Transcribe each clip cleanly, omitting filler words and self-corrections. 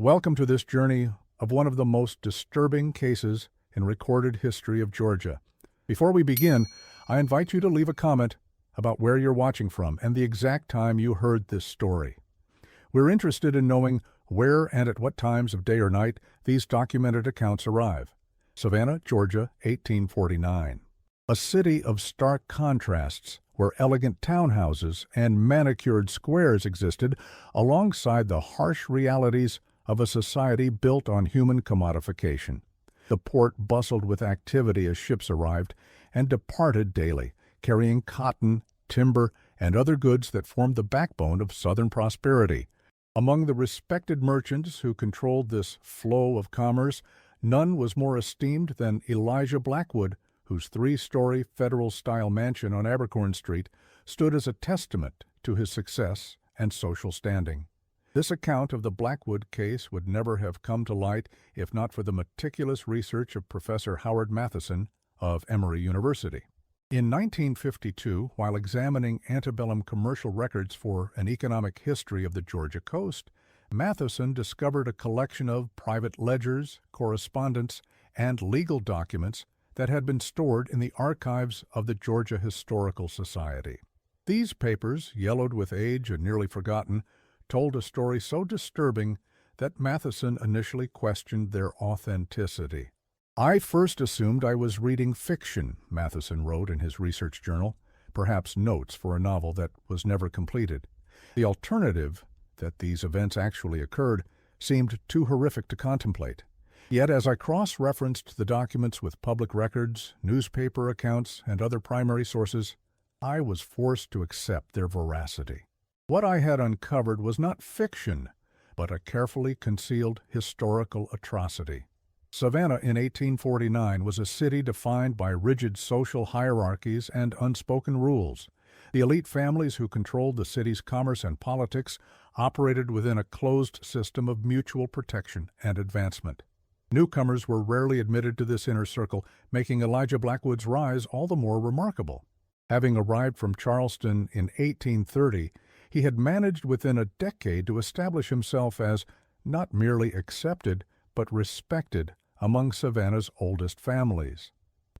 Welcome to this journey of one of the most disturbing cases in recorded history of Georgia. Before we begin, I invite you to leave a comment about where you're watching from and the exact time you heard this story. We're interested in knowing where and at what times of day or night these documented accounts arrive. Savannah, Georgia, 1849. A city of stark contrasts where elegant townhouses and manicured squares existed alongside the harsh realities of a society built on human commodification. The port bustled with activity as ships arrived and departed daily, carrying cotton, timber, and other goods that formed the backbone of Southern prosperity. Among the respected merchants who controlled this flow of commerce, none was more esteemed than Elijah Blackwood, whose three-story Federal-style mansion on Abercorn Street stood as a testament to his success and social standing. This account of the Blackwood case would never have come to light if not for the meticulous research of Professor Howard Matheson of Emory University. In 1952, while examining antebellum commercial records for an economic history of the Georgia coast, Matheson discovered a collection of private ledgers, correspondence, and legal documents that had been stored in the archives of the Georgia Historical Society. These papers, yellowed with age and nearly forgotten, told a story so disturbing that Matheson initially questioned their authenticity. "I first assumed I was reading fiction," Matheson wrote in his research journal, perhaps notes for a novel that was never completed. The alternative, that these events actually occurred, seemed too horrific to contemplate. Yet as I cross-referenced the documents with public records, newspaper accounts, and other primary sources, I was forced to accept their veracity. What I had uncovered was not fiction, but a carefully concealed historical atrocity. Savannah in 1849 was a city defined by rigid social hierarchies and unspoken rules. The elite families who controlled the city's commerce and politics operated within a closed system of mutual protection and advancement. Newcomers were rarely admitted to this inner circle, making Elijah Blackwood's rise all the more remarkable. Having arrived from Charleston in 1830, he had managed within a decade to establish himself as not merely accepted, but respected among Savannah's oldest families.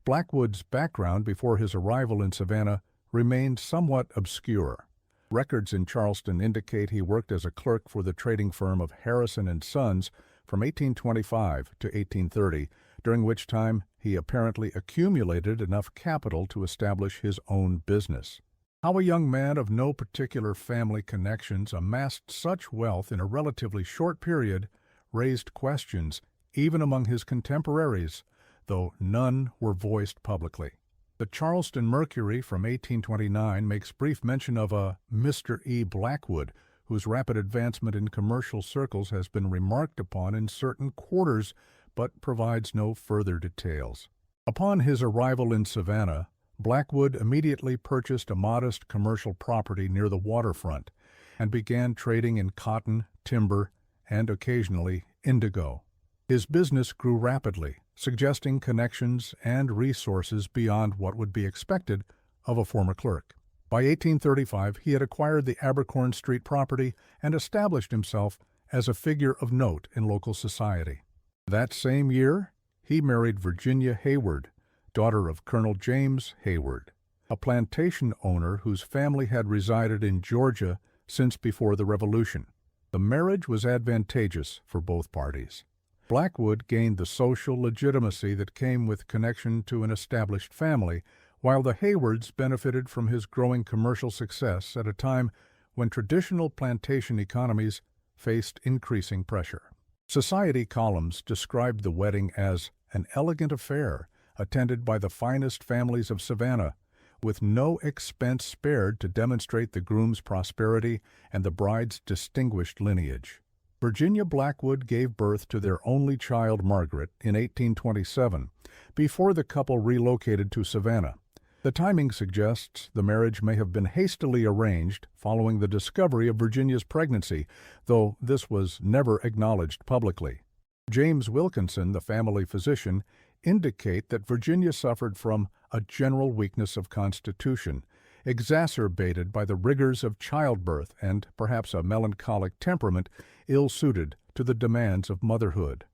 Blackwood's background before his arrival in Savannah remained somewhat obscure. Records in Charleston indicate he worked as a clerk for the trading firm of Harrison & Sons from 1825 to 1830, during which time he apparently accumulated enough capital to establish his own business. How a young man of no particular family connections amassed such wealth in a relatively short period raised questions even among his contemporaries, though none were voiced publicly. The Charleston Mercury from 1829 makes brief mention of a Mr. E. Blackwood, whose rapid advancement in commercial circles has been remarked upon in certain quarters, but provides no further details. Upon his arrival in Savannah, Blackwood immediately purchased a modest commercial property near the waterfront and began trading in cotton, timber, and occasionally indigo. His business grew rapidly, suggesting connections and resources beyond what would be expected of a former clerk. By 1835, he had acquired the Abercorn Street property and established himself as a figure of note in local society. That same year, he married Virginia Hayward, daughter of Colonel James Hayward, a plantation owner whose family had resided in Georgia since before the Revolution. The marriage was advantageous for both parties. Blackwood gained the social legitimacy that came with connection to an established family, while the Haywards benefited from his growing commercial success at a time when traditional plantation economies faced increasing pressure. Society columns described the wedding as an elegant affair attended by the finest families of Savannah, with no expense spared to demonstrate the groom's prosperity and the bride's distinguished lineage. Virginia Blackwood gave birth to their only child, Margaret, in 1827, before the couple relocated to Savannah. The timing suggests the marriage may have been hastily arranged following the discovery of Virginia's pregnancy, though this was never acknowledged publicly. James Wilkinson, the family physician, indicate that Virginia suffered from a general weakness of constitution, exacerbated by the rigors of childbirth and perhaps a melancholic temperament ill-suited to the demands of motherhood.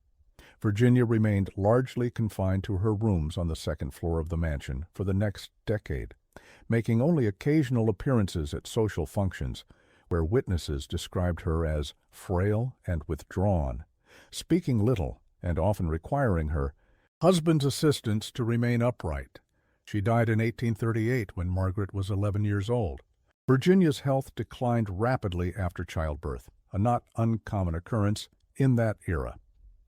Virginia remained largely confined to her rooms on the second floor of the mansion for the next decade, making only occasional appearances at social functions, where witnesses described her as frail and withdrawn, speaking little and often requiring her husband's assistance to remain upright. She died in 1838 when Margaret was 11 years old. Virginia's health declined rapidly after childbirth, a not uncommon occurrence in that era.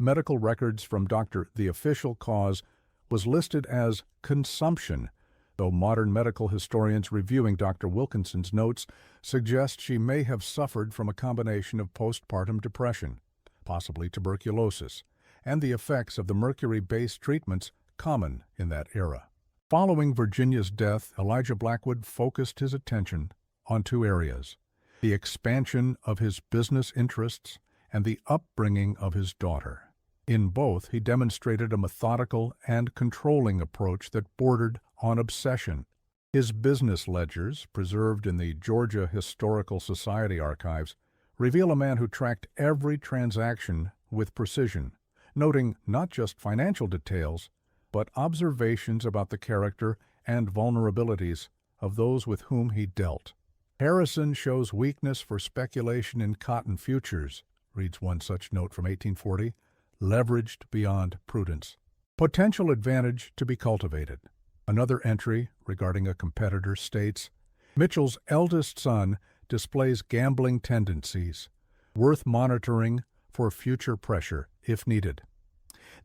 Medical records from the official cause was listed as consumption, though modern medical historians reviewing Dr. Wilkinson's notes suggest she may have suffered from a combination of postpartum depression, possibly tuberculosis, and the effects of the mercury-based treatments common in that era. Following Virginia's death, Elijah Blackwood focused his attention on two areas: the expansion of his business interests and the upbringing of his daughter. In both, he demonstrated a methodical and controlling approach that bordered on obsession. His business ledgers, preserved in the Georgia Historical Society archives, reveal a man who tracked every transaction with precision, noting not just financial details, but observations about the character and vulnerabilities of those with whom he dealt. Harrison shows weakness for speculation in cotton futures, reads one such note from 1840, leveraged beyond prudence. Potential advantage to be cultivated. Another entry regarding a competitor states, Mitchell's eldest son displays gambling tendencies, worth monitoring for future pressure if needed.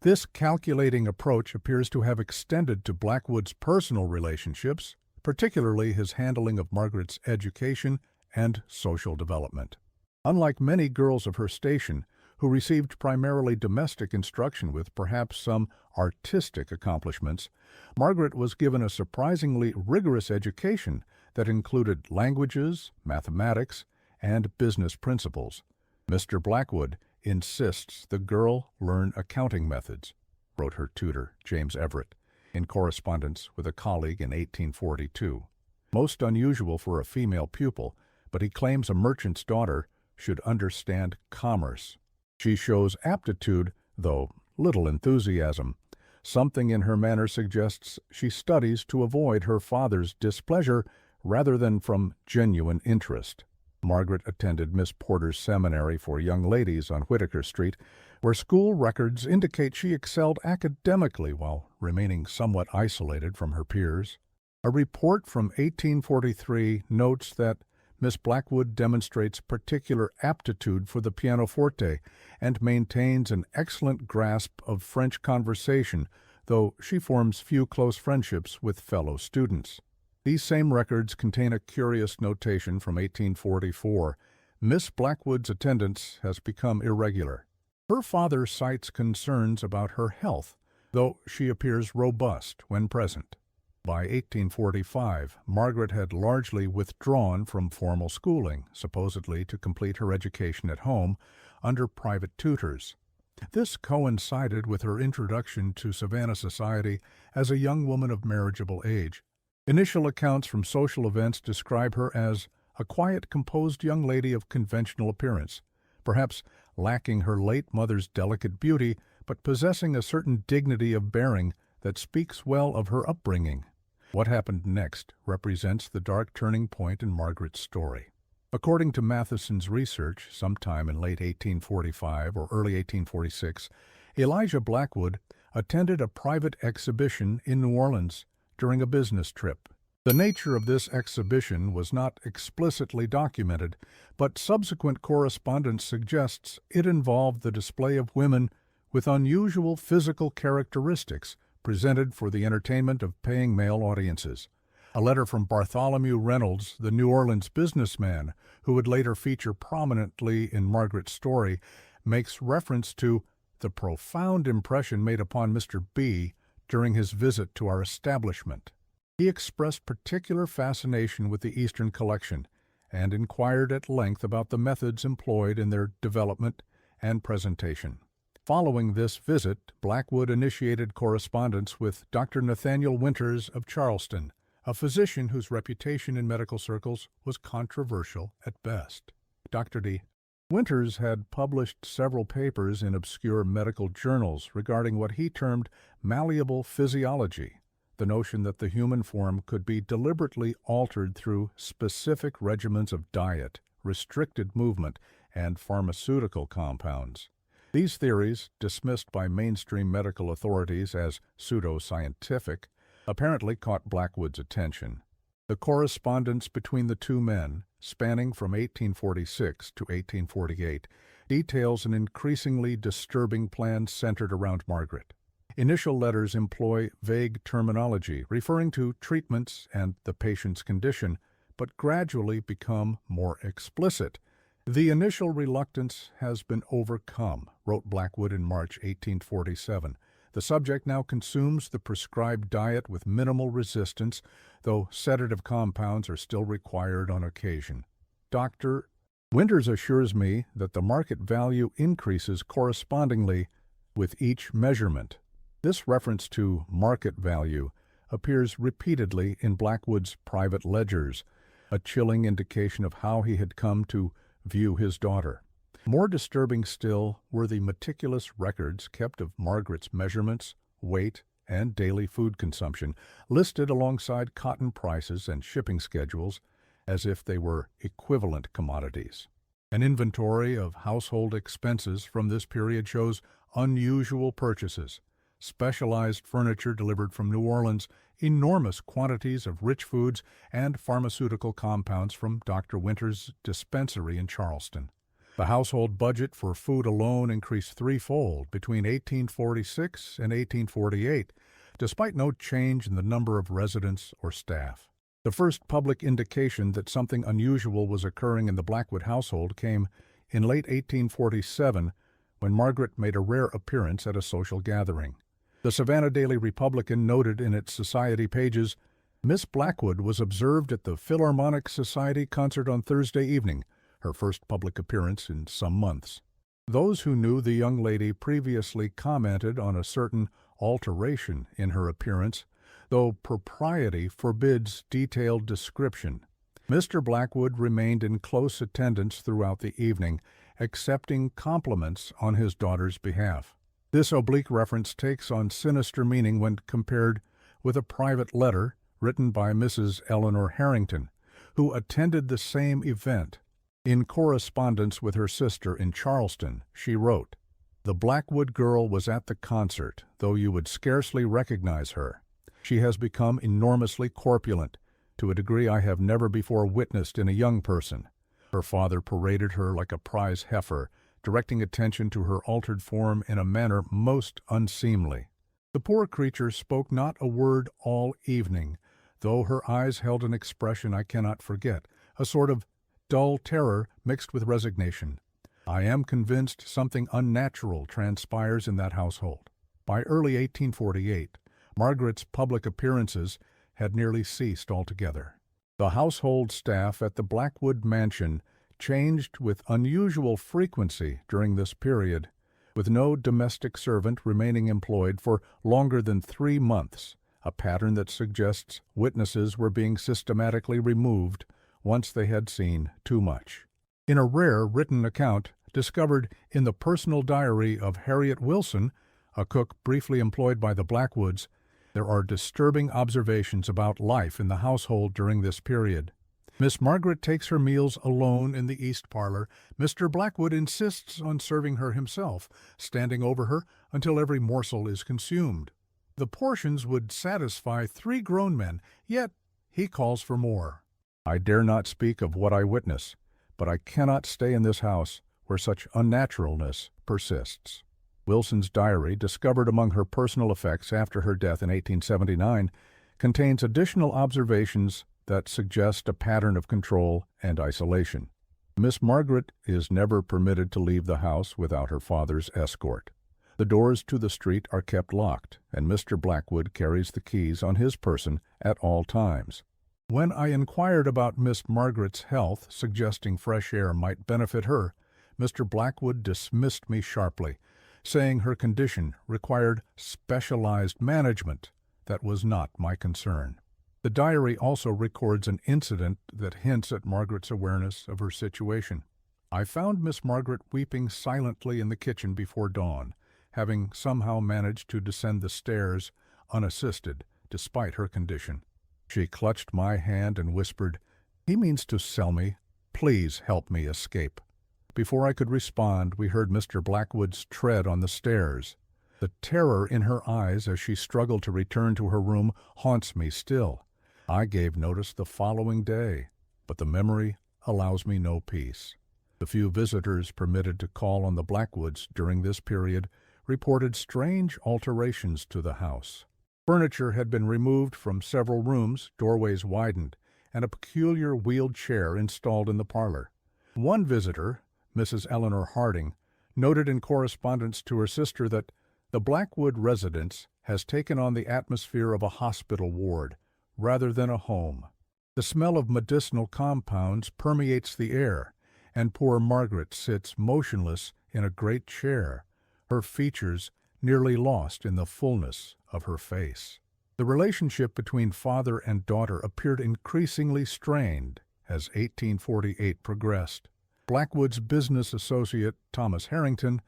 This calculating approach appears to have extended to Blackwood's personal relationships, particularly his handling of Margaret's education and social development. Unlike many girls of her station, who received primarily domestic instruction with perhaps some artistic accomplishments, Margaret was given a surprisingly rigorous education that included languages, mathematics, and business principles. Mr. Blackwood insists the girl learn accounting methods, wrote her tutor, James Everett, in correspondence with a colleague in 1842. Most unusual for a female pupil, but he claims a merchant's daughter should understand commerce. She shows aptitude, though little enthusiasm. Something in her manner suggests she studies to avoid her father's displeasure rather than from genuine interest. Margaret attended Miss Porter's Seminary for Young Ladies on Whitaker Street, where school records indicate she excelled academically while remaining somewhat isolated from her peers. A report from 1843 notes that Miss Blackwood demonstrates particular aptitude for the pianoforte and maintains an excellent grasp of French conversation, though she forms few close friendships with fellow students. These same records contain a curious notation from 1844. Miss Blackwood's attendance has become irregular. Her father cites concerns about her health, though she appears robust when present. By 1845, Margaret had largely withdrawn from formal schooling, supposedly to complete her education at home under private tutors. This coincided with her introduction to Savannah society as a young woman of marriageable age. Initial accounts from social events describe her as a quiet, composed young lady of conventional appearance, perhaps lacking her late mother's delicate beauty, but possessing a certain dignity of bearing that speaks well of her upbringing. What happened next represents the dark turning point in Margaret's story. According to Matheson's research, sometime in late 1845 or early 1846, Elijah Blackwood attended a private exhibition in New Orleans during a business trip. The nature of this exhibition was not explicitly documented, but subsequent correspondence suggests it involved the display of women with unusual physical characteristics presented for the entertainment of paying male audiences. A letter from Bartholomew Reynolds, the New Orleans businessman, who would later feature prominently in Margaret's story, makes reference to the profound impression made upon Mr. B. during his visit to our establishment. He expressed particular fascination with the Eastern collection and inquired at length about the methods employed in their development and presentation. Following this visit, Blackwood initiated correspondence with Dr. Nathaniel Winters of Charleston, a physician whose reputation in medical circles was controversial at best. Dr. D. Winters had published several papers in obscure medical journals regarding what he termed malleable physiology, the notion that the human form could be deliberately altered through specific regimens of diet, restricted movement, and pharmaceutical compounds. These theories, dismissed by mainstream medical authorities as pseudoscientific, apparently caught Blackwood's attention. The correspondence between the two men, spanning from 1846 to 1848, details an increasingly disturbing plan centered around Margaret. Initial letters employ vague terminology referring to treatments and the patient's condition, but gradually become more explicit. "The initial reluctance has been overcome," wrote Blackwood in March 1847. "The subject now consumes the prescribed diet with minimal resistance, though sedative compounds are still required on occasion. Dr. Winters assures me that the market value increases correspondingly with each measurement." This reference to market value appears repeatedly in Blackwood's private ledgers, a chilling indication of how he had come to view his daughter. More disturbing still were the meticulous records kept of Margaret's measurements, weight, and daily food consumption, listed alongside cotton prices and shipping schedules as if they were equivalent commodities. An inventory of household expenses from this period shows unusual purchases, specialized furniture delivered from New Orleans, enormous quantities of rich foods, and pharmaceutical compounds from Dr. Winters' dispensary in Charleston. The household budget for food alone increased threefold between 1846 and 1848, despite no change in the number of residents or staff. The first public indication that something unusual was occurring in the Blackwood household came in late 1847, when Margaret made a rare appearance at a social gathering. The Savannah Daily Republican noted in its society pages, "Miss Blackwood was observed at the Philharmonic Society concert on Thursday evening, her first public appearance in some months." Those who knew the young lady previously commented on a certain alteration in her appearance, though propriety forbids detailed description. Mr. Blackwood remained in close attendance throughout the evening, accepting compliments on his daughter's behalf. This oblique reference takes on sinister meaning when compared with a private letter written by Mrs. Eleanor Harrington, who attended the same event. In correspondence with her sister in Charleston, she wrote, "The Blackwood girl was at the concert, though you would scarcely recognize her. She has become enormously corpulent, to a degree I have never before witnessed in a young person. Her father paraded her like a prize heifer, directing attention to her altered form in a manner most unseemly. The poor creature spoke not a word all evening, though her eyes held an expression I cannot forget, a sort of dull terror mixed with resignation. I am convinced something unnatural transpires in that household." By early 1848, Margaret's public appearances had nearly ceased altogether. The household staff at the Blackwood mansion changed with unusual frequency during this period, with no domestic servant remaining employed for longer than 3 months, a pattern that suggests witnesses were being systematically removed once they had seen too much. In a rare written account discovered in the personal diary of Harriet Wilson, a cook briefly employed by the Blackwoods, there are disturbing observations about life in the household during this period. Miss Margaret takes her meals alone in the east parlor. Mr. Blackwood insists on serving her himself, standing over her until every morsel is consumed. The portions would satisfy 3 grown men, yet he calls for more. I dare not speak of what I witness, but I cannot stay in this house where such unnaturalness persists. Wilson's diary, discovered among her personal effects after her death in 1879, contains additional observations that suggest a pattern of control and isolation. Miss Margaret is never permitted to leave the house without her father's escort. The doors to the street are kept locked, and Mr. Blackwood carries the keys on his person at all times. When I inquired about Miss Margaret's health, suggesting fresh air might benefit her, Mr. Blackwood dismissed me sharply, saying her condition required specialized management that was not my concern. The diary also records an incident that hints at Margaret's awareness of her situation. I found Miss Margaret weeping silently in the kitchen before dawn, having somehow managed to descend the stairs unassisted, despite her condition. She clutched my hand and whispered, "He means to sell me. Please help me escape." Before I could respond, we heard Mr. Blackwood's tread on the stairs. The terror in her eyes as she struggled to return to her room haunts me still. I gave notice the following day, but the memory allows me no peace. The few visitors permitted to call on the Blackwoods during this period reported strange alterations to the house. Furniture had been removed from several rooms, doorways widened, and a peculiar wheeled chair installed in the parlor. One visitor, Mrs. Eleanor Harding, noted in correspondence to her sister that the Blackwood residence has taken on the atmosphere of a hospital ward rather than a home. The smell of medicinal compounds permeates the air, and poor Margaret sits motionless in a great chair, her features nearly lost in the fullness of her face. The relationship between father and daughter appeared increasingly strained as 1848 progressed. Blackwood's business associate, Thomas Harrington,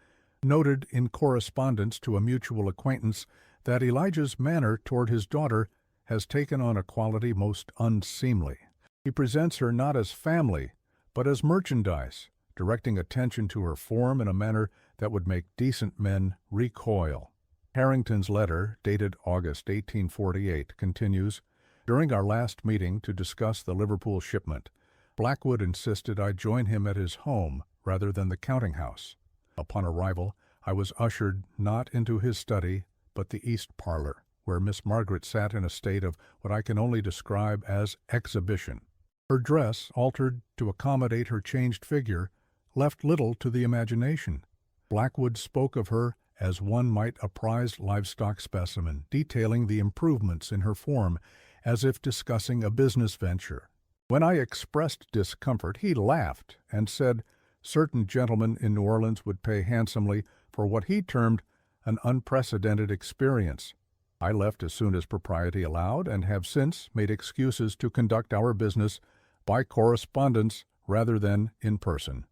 noted in correspondence to a mutual acquaintance that Elijah's manner toward his daughter has taken on a quality most unseemly. He presents her not as family, but as merchandise, directing attention to her form in a manner that would make decent men recoil. Harrington's letter, dated August 1848, continues, "During our last meeting to discuss the Liverpool shipment, Blackwood insisted I join him at his home rather than the counting-house. Upon arrival, I was ushered not into his study, but the east parlor, where Miss Margaret sat in a state of what I can only describe as exhibition. Her dress, altered to accommodate her changed figure, left little to the imagination. Blackwood spoke of her as one might a prized livestock specimen, detailing the improvements in her form as if discussing a business venture. When I expressed discomfort, he laughed and said certain gentlemen in New Orleans would pay handsomely for what he termed an unprecedented experience. I left as soon as propriety allowed and have since made excuses to conduct our business by correspondence rather than in person."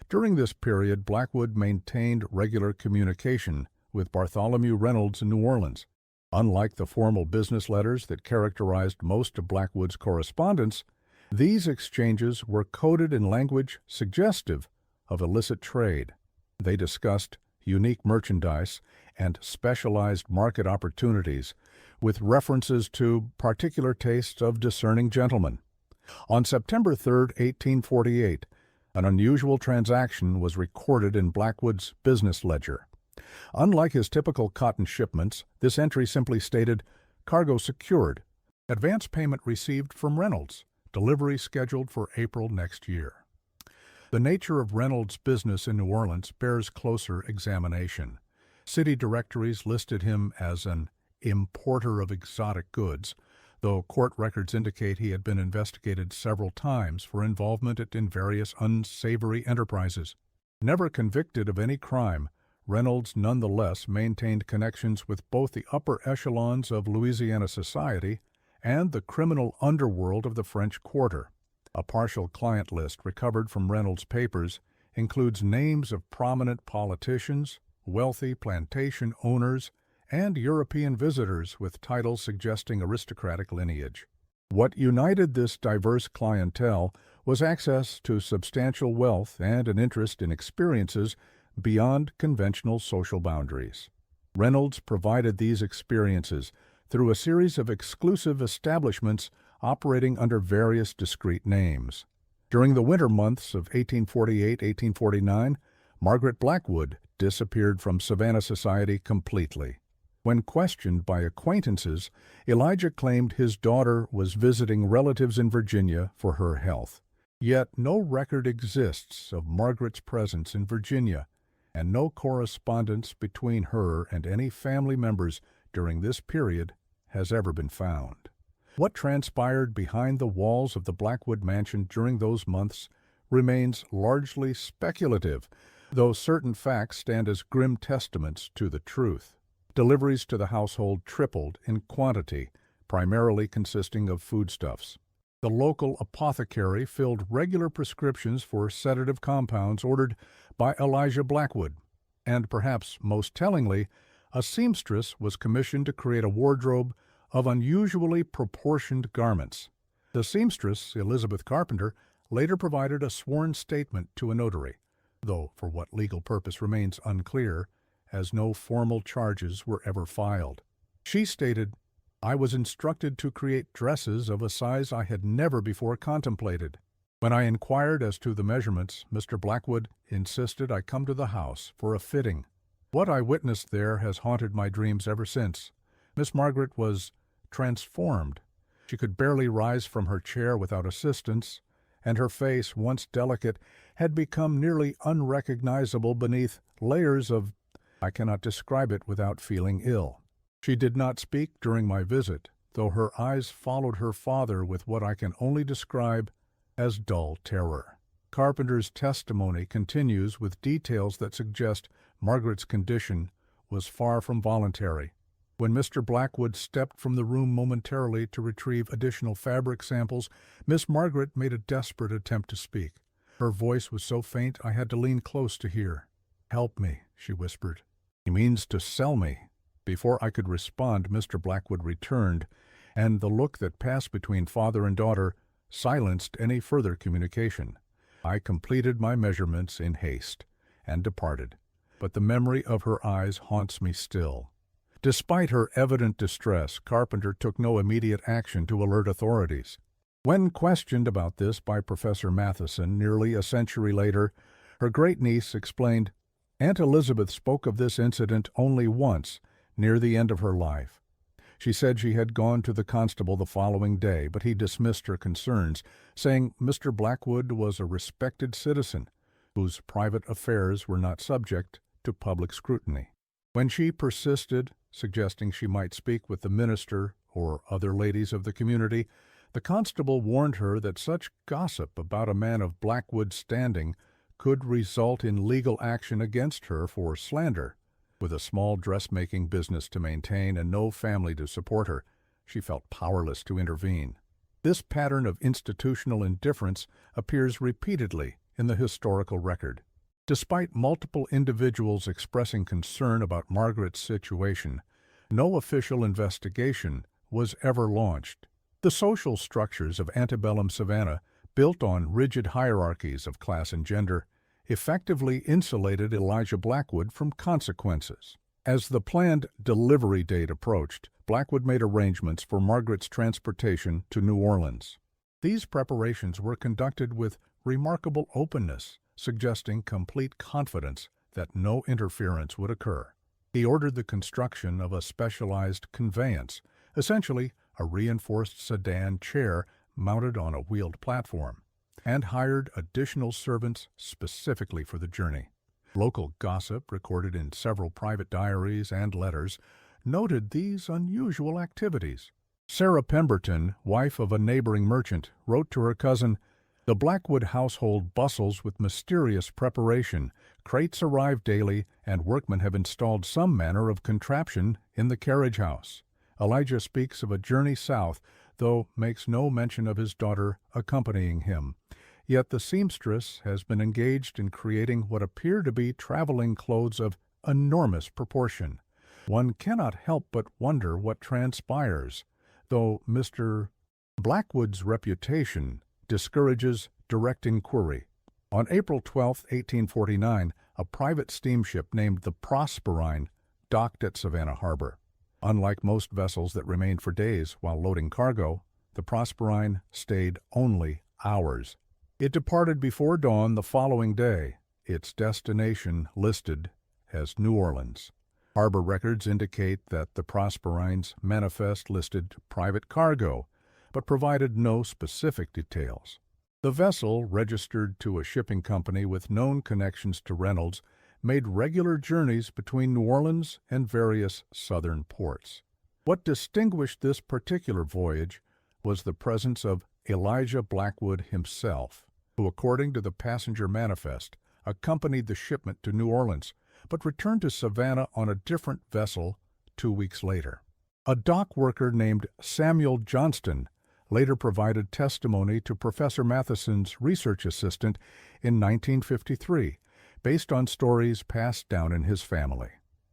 During this period, Blackwood maintained regular communication with Bartholomew Reynolds in New Orleans. Unlike the formal business letters that characterized most of Blackwood's correspondence, these exchanges were coded in language suggestive of illicit trade. They discussed unique merchandise and specialized market opportunities, with references to particular tastes of discerning gentlemen. On September 3, 1848, an unusual transaction was recorded in Blackwood's business ledger. Unlike his typical cotton shipments, this entry simply stated, "Cargo secured. Advance payment received from Reynolds. Delivery scheduled for April next year." The nature of Reynolds' business in New Orleans bears closer examination. City directories listed him as an importer of exotic goods, though court records indicate he had been investigated several times for involvement in various unsavory enterprises. Never convicted of any crime, Reynolds nonetheless maintained connections with both the upper echelons of Louisiana society and the criminal underworld of the French Quarter. A partial client list recovered from Reynolds' papers includes names of prominent politicians, wealthy plantation owners, and European visitors with titles suggesting aristocratic lineage. What united this diverse clientele was access to substantial wealth and an interest in experiences beyond conventional social boundaries. Reynolds provided these experiences through a series of exclusive establishments operating under various discrete names. During the winter months of 1848-1849, Margaret Blackwood disappeared from Savannah society completely. When questioned by acquaintances, Elijah claimed his daughter was visiting relatives in Virginia for her health. Yet no record exists of Margaret's presence in Virginia, and no correspondence between her and any family members during this period has ever been found. What transpired behind the walls of the Blackwood mansion during those months remains largely speculative, though certain facts stand as grim testaments to the truth. Deliveries to the household tripled in quantity, primarily consisting of foodstuffs. The local apothecary filled regular prescriptions for sedative compounds ordered by Elijah Blackwood, and perhaps most tellingly, a seamstress was commissioned to create a wardrobe of unusually proportioned garments. The seamstress, Elizabeth Carpenter, later provided a sworn statement to a notary, though for what legal purpose remains unclear, as no formal charges were ever filed. She stated, "I was instructed to create dresses of a size I had never before contemplated. When I inquired as to the measurements, Mr. Blackwood insisted I come to the house for a fitting. What I witnessed there has haunted my dreams ever since. Miss Margaret was transformed. She could barely rise from her chair without assistance, and her face, once delicate, had become nearly unrecognizable beneath layers of— I cannot describe it without feeling ill. She did not speak during my visit, though her eyes followed her father with what I can only describe as dull terror." Carpenter's testimony continues with details that suggest Margaret's condition was far from voluntary. When Mr. Blackwood stepped from the room momentarily to retrieve additional fabric samples, Miss Margaret made a desperate attempt to speak. Her voice was so faint I had to lean close to hear. "Help me," she whispered. "He means to sell me." Before I could respond, Mr. Blackwood returned, and the look that passed between father and daughter silenced any further communication. I completed my measurements in haste and departed, but the memory of her eyes haunts me still. Despite her evident distress, Carpenter took no immediate action to alert authorities. When questioned about this by Professor Matheson nearly a century later, her great-niece explained, "Aunt Elizabeth spoke of this incident only once, near the end of her life. She said she had gone to the constable the following day, but he dismissed her concerns, saying Mr. Blackwood was a respected citizen, whose private affairs were not subject to public scrutiny. When she persisted, suggesting she might speak with the minister or other ladies of the community, the constable warned her that such gossip about a man of Blackwood's standing could result in legal action against her for slander. With a small dressmaking business to maintain and no family to support her, she felt powerless to intervene. This pattern of institutional indifference appears repeatedly in the historical record. Despite multiple individuals expressing concern about Margaret's situation, no official investigation was ever launched. The social structures of antebellum Savannah, built on rigid hierarchies of class and gender, effectively insulated Elijah Blackwood from consequences. As the planned delivery date approached, Blackwood made arrangements for Margaret's transportation to New Orleans. These preparations were conducted with remarkable openness, suggesting complete confidence that no interference would occur. He ordered the construction of a specialized conveyance, essentially a reinforced sedan chair mounted on a wheeled platform, and hired additional servants specifically for the journey. Local gossip, recorded in several private diaries and letters, noted these unusual activities. Sarah Pemberton, wife of a neighboring merchant, wrote to her cousin, "The Blackwood household bustles with mysterious preparation. Crates arrive daily, and workmen have installed some manner of contraption in the carriage house." Elijah speaks of a journey south, though makes no mention of his daughter accompanying him. Yet the seamstress has been engaged in creating what appear to be traveling clothes of enormous proportion. One cannot help but wonder what transpires, though Mr. Blackwood's reputation discourages direct inquiry. On April 12, 1849, a private steamship named the Prosperine docked at Savannah Harbor. Unlike most vessels that remained for days while loading cargo, the Prosperine stayed only hours. It departed before dawn the following day, its destination listed as New Orleans. Harbor records indicate that the Prosperine's manifest listed private cargo, but provided no specific details. The vessel, registered to a shipping company with known connections to Reynolds, made regular journeys between New Orleans and various southern ports. What distinguished this particular voyage was the presence of Elijah Blackwood himself, who, according to the passenger manifest, accompanied the shipment to New Orleans, but returned to Savannah on a different vessel 2 weeks later. A dock worker named Samuel Johnston later provided testimony to Professor Matheson's research assistant in 1953, based on stories passed down in his family.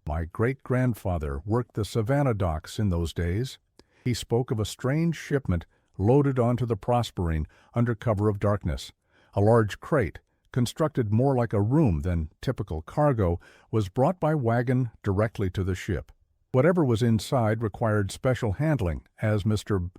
My great-grandfather worked the Savannah docks in those days. He spoke of a strange shipment loaded onto the Proserpine under cover of darkness. A large crate, constructed more like a room than typical cargo, was brought by wagon directly to the ship. Whatever was inside required special handling, as Mr.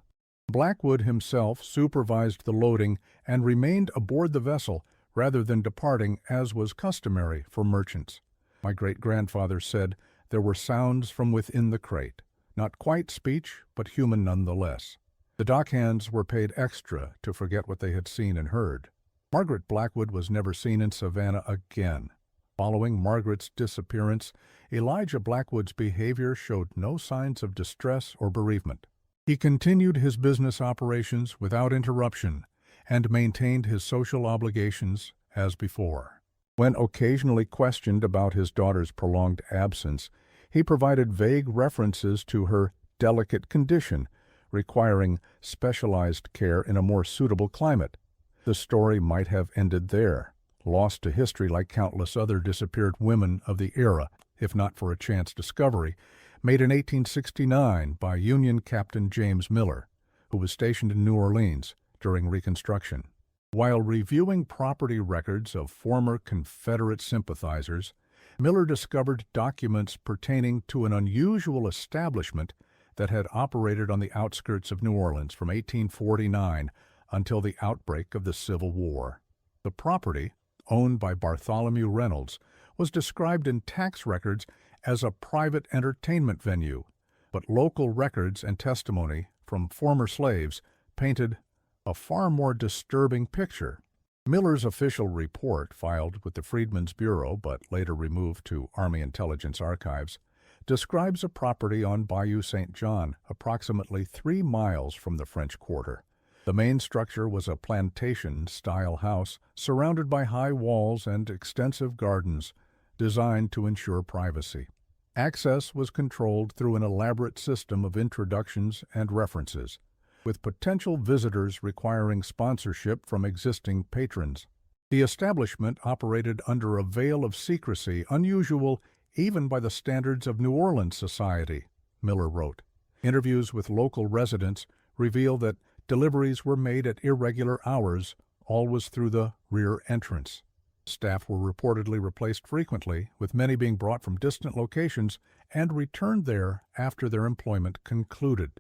Blackwood himself supervised the loading and remained aboard the vessel rather than departing as was customary for merchants. My great-grandfather said there were sounds from within the crate, not quite speech, but human nonetheless. The dockhands were paid extra to forget what they had seen and heard. Margaret Blackwood was never seen in Savannah again. Following Margaret's disappearance, Elijah Blackwood's behavior showed no signs of distress or bereavement. He continued his business operations without interruption and maintained his social obligations as before. When occasionally questioned about his daughter's prolonged absence, he provided vague references to her delicate condition, requiring specialized care in a more suitable climate. The story might have ended there, lost to history like countless other disappeared women of the era, if not for a chance discovery, made in 1869 by Union Captain James Miller, who was stationed in New Orleans during Reconstruction. While reviewing property records of former Confederate sympathizers, Miller discovered documents pertaining to an unusual establishment that had operated on the outskirts of New Orleans from 1849 until the outbreak of the Civil War. The property, owned by Bartholomew Reynolds, was described in tax records as a private entertainment venue, but local records and testimony from former slaves painted a far more disturbing picture. Miller's official report, filed with the Freedmen's Bureau but later removed to Army Intelligence Archives, describes a property on Bayou St. John, approximately 3 miles from the French Quarter. The main structure was a plantation-style house surrounded by high walls and extensive gardens designed to ensure privacy. Access was controlled through an elaborate system of introductions and references, with potential visitors requiring sponsorship from existing patrons. The establishment operated under a veil of secrecy unusual even by the standards of New Orleans society, Miller wrote. Interviews with local residents reveal that deliveries were made at irregular hours, always through the rear entrance. Staff were reportedly replaced frequently, with many being brought from distant locations and returned there after their employment concluded.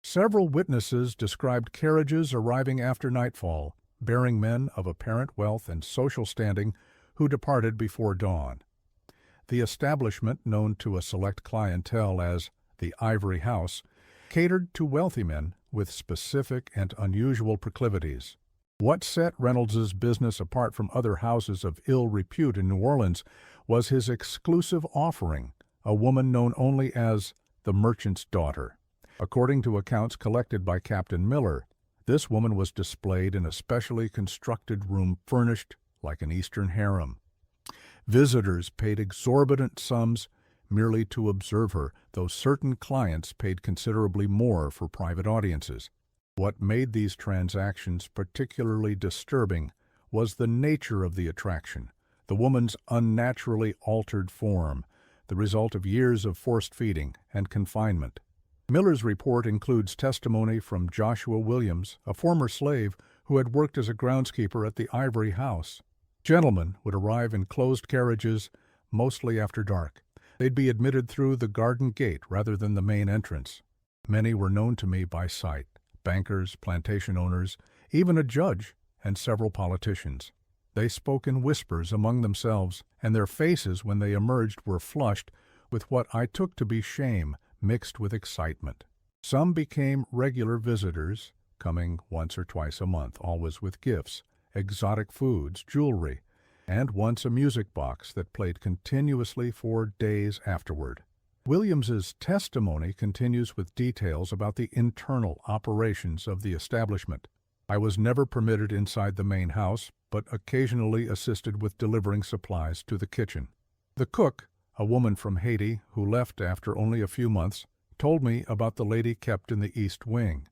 Several witnesses described carriages arriving after nightfall, bearing men of apparent wealth and social standing who departed before dawn. The establishment, known to a select clientele as the Ivory House, catered to wealthy men with specific and unusual proclivities. What set Reynolds's business apart from other houses of ill repute in New Orleans was his exclusive offering, a woman known only as the merchant's daughter. According to accounts collected by Captain Miller, this woman was displayed in a specially constructed room furnished like an Eastern harem. Visitors paid exorbitant sums merely to observe her, though certain clients paid considerably more for private audiences. What made these transactions particularly disturbing was the nature of the attraction, the woman's unnaturally altered form, the result of years of forced feeding and confinement. Miller's report includes testimony from Joshua Williams, a former slave who had worked as a groundskeeper at the Ivory House. Gentlemen would arrive in closed carriages, mostly after dark. They'd be admitted through the garden gate rather than the main entrance. Many were known to me by sight: bankers, plantation owners, even a judge, and several politicians. They spoke in whispers among themselves, and their faces when they emerged were flushed with what I took to be shame mixed with excitement. Some became regular visitors, coming once or twice a month, always with gifts, exotic foods, jewelry, and once a music box that played continuously for days afterward. Williams's testimony continues with details about the internal operations of the establishment. I was never permitted inside the main house, but occasionally assisted with delivering supplies to the kitchen. The cook, a woman from Haiti who left after only a few months, told me about the lady kept in the East Wing.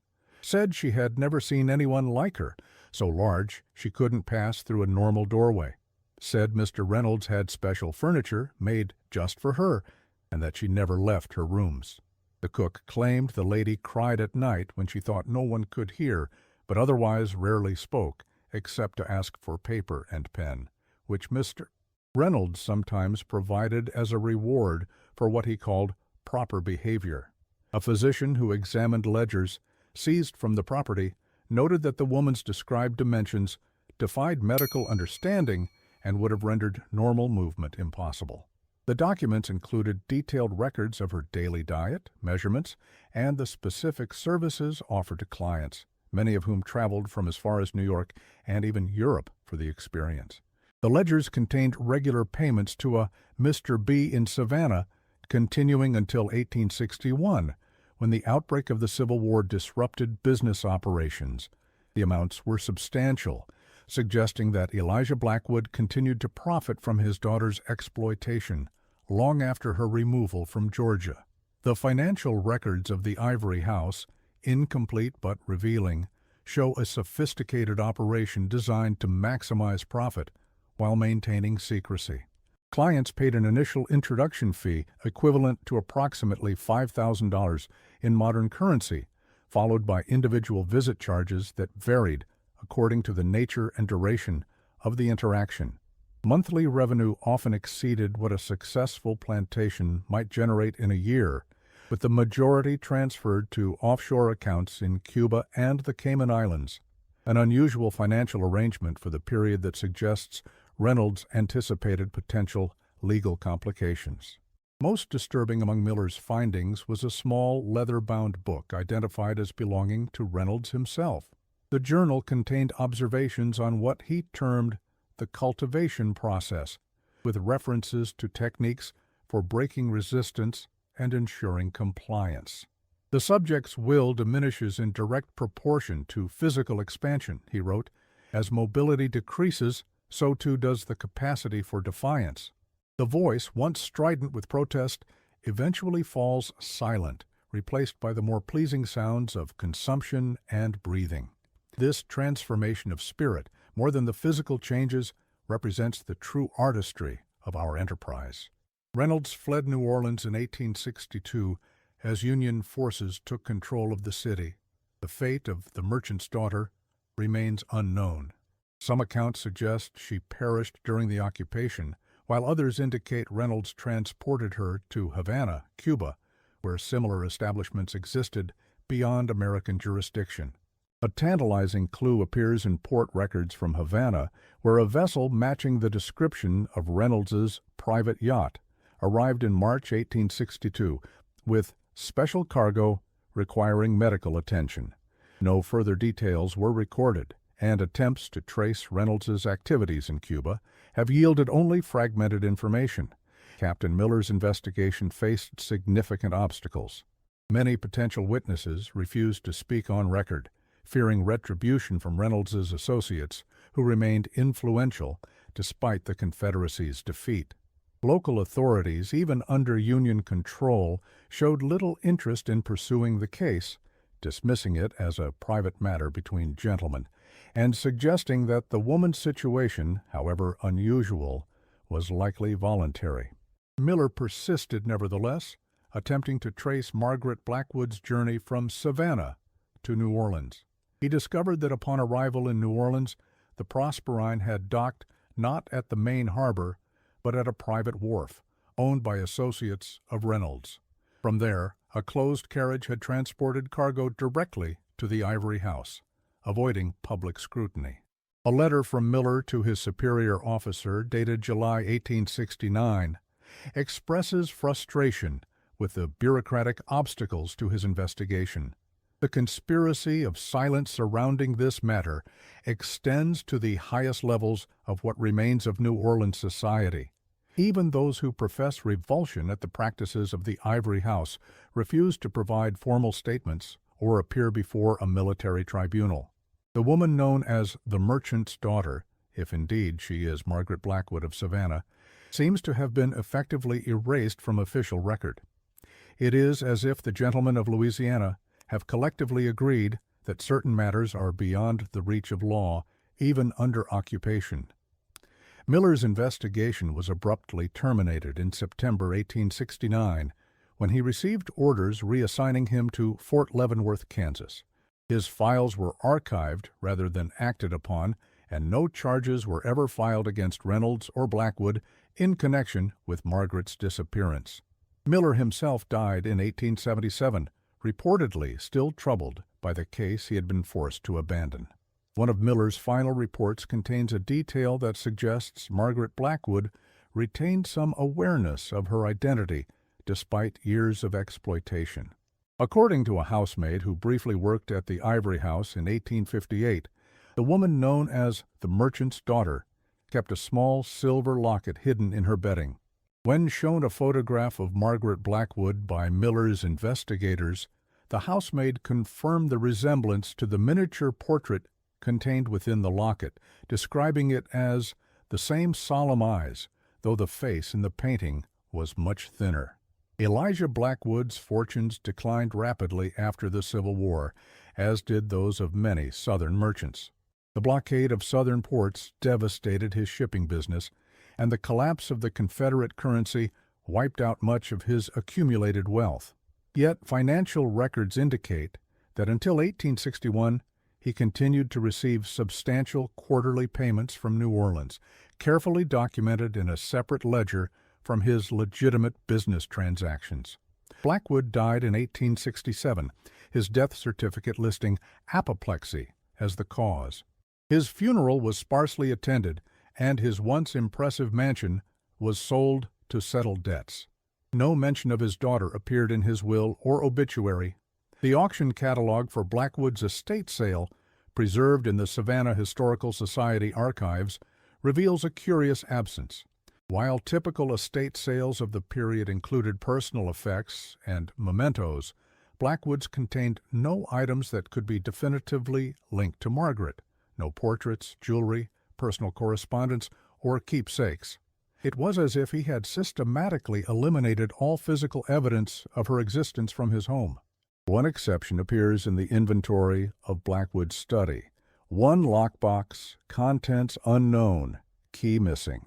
said she had never seen anyone like her, so large she couldn't pass through a normal doorway. Said Mr. Reynolds had special furniture made just for her, and that she never left her rooms. The cook claimed the lady cried at night when she thought no one could hear, but otherwise rarely spoke, except to ask for paper and pen, which Mr. Reynolds sometimes provided as a reward for what he called proper behavior. A physician who examined ledgers seized from the property noted that the woman's described dimensions defied medical understanding and would have rendered normal movement impossible. The documents included detailed records of her daily diet, measurements, and the specific services offered to clients, many of whom traveled from as far as New York and even Europe for the experience. The ledgers contained regular payments to a Mr. B in Savannah, continuing until 1861, when the outbreak of the Civil War disrupted business operations. The amounts were substantial, suggesting that Elijah Blackwood continued to profit from his daughter's exploitation long after her removal from Georgia. The financial records of the Ivory House, incomplete but revealing, show a sophisticated operation designed to maximize profit while maintaining secrecy. Clients paid an initial introduction fee equivalent to approximately $5,000 in modern currency, followed by individual visit charges that varied according to the nature and duration of the interaction. Monthly revenue often exceeded what a successful plantation might generate in a year, with the majority transferred to offshore accounts in Cuba and the Cayman Islands, an unusual financial arrangement for the period that suggests Reynolds anticipated potential legal complications. Most disturbing among Miller's findings was a small leather-bound book identified as belonging to Reynolds himself. The journal contained observations on what he termed the cultivation process, with references to techniques for breaking resistance and ensuring compliance. The subject's will diminishes in direct proportion to physical expansion, he wrote. As mobility decreases, so too does the capacity for defiance. The voice, once strident with protest, eventually falls silent, replaced by the more pleasing sounds of consumption and breathing. This transformation of spirit, more than the physical changes, represents the true artistry of our enterprise. Reynolds fled New Orleans in 1862 as Union forces took control of the city. The fate of the merchant's daughter remains unknown. Some accounts suggest she perished during the occupation, while others indicate Reynolds transported her to Havana, Cuba, where similar establishments existed beyond American jurisdiction. A tantalizing clue appears in port records from Havana, where a vessel matching the description of Reynolds's private yacht arrived in March 1862 with special cargo requiring medical attention. No further details were recorded, and attempts to trace Reynolds's activities in Cuba have yielded only fragmented information. Captain Miller's investigation faced significant obstacles. Many potential witnesses refused to speak on record, fearing retribution from Reynolds's associates, who remained influential despite the Confederacy's defeat. Local authorities, even under Union control, showed little interest in pursuing the case, dismissing it as a private matter between gentlemen, and suggesting that the woman's situation, however unusual, was likely voluntary. Miller persisted, nevertheless, attempting to trace Margaret Blackwood's journey from Savannah to New Orleans. He discovered that upon arrival in New Orleans, the Prosperine had docked not at the main harbor, but at a private wharf, owned by associates of Reynolds. From there, a closed carriage had transported cargo directly to the Ivory House, avoiding public scrutiny. A letter from Miller to his superior officer, dated July 1869, expresses frustration with the bureaucratic obstacles to his investigation. The conspiracy of silence surrounding this matter extends to the highest levels of what remains of New Orleans society. Even those who profess revulsion at the practices of the Ivory House refuse to provide formal statements or appear before a military tribunal. The woman known as the merchant's daughter, if indeed she is Margaret Blackwood of Savannah, seems to have been effectively erased from official record. It is as if the gentlemen of Louisiana have collectively agreed that certain matters are beyond the reach of law, even under occupation. Miller's investigation was abruptly terminated in September 1869 when he received orders reassigning him to Fort Leavenworth, Kansas. His files were archived rather than acted upon, and no charges were ever filed against Reynolds or Blackwood in connection with Margaret's disappearance. Miller himself died in 1877, reportedly still troubled by the case he had been forced to abandon. One of Miller's final reports contains a detail that suggests Margaret Blackwood retained some awareness of her identity despite years of exploitation. According to a housemaid who briefly worked at the Ivory house in 1858, the woman known as the merchant's daughter kept a small silver locket hidden in her bedding. When shown a photograph of Margaret Blackwood by Miller's investigators, the housemaid confirmed the resemblance to the miniature portrait contained within the locket, describing it as the same solemn eyes, though the face in the painting was much thinner. Elijah Blackwood's fortunes declined rapidly after the Civil War, as did those of many Southern merchants. The blockade of Southern ports devastated his shipping business, and the collapse of the Confederate currency wiped out much of his accumulated wealth. Yet financial records indicate that until 1861, he continued to receive substantial quarterly payments from New Orleans, carefully documented in a separate ledger from his legitimate business transactions. Blackwood died in 1867, his death certificate listing apoplexy as the cause. His funeral was sparsely attended, and his once impressive mansion was sold to settle debts. No mention of his daughter appeared in his will or obituary. The auction catalog for Blackwood's estate sale, preserved in the Savannah Historical Society archives, reveals a curious absence. While typical estate sales of the period included personal effects and mementos, Blackwood's contained no items that could be definitively linked to Margaret, no portraits, jewelry, personal correspondence, or keepsakes. It was as if he had systematically eliminated all physical evidence of her existence from his home. One exception appears in the inventory of Blackwood's study. One lockbox, contents unknown, key missing.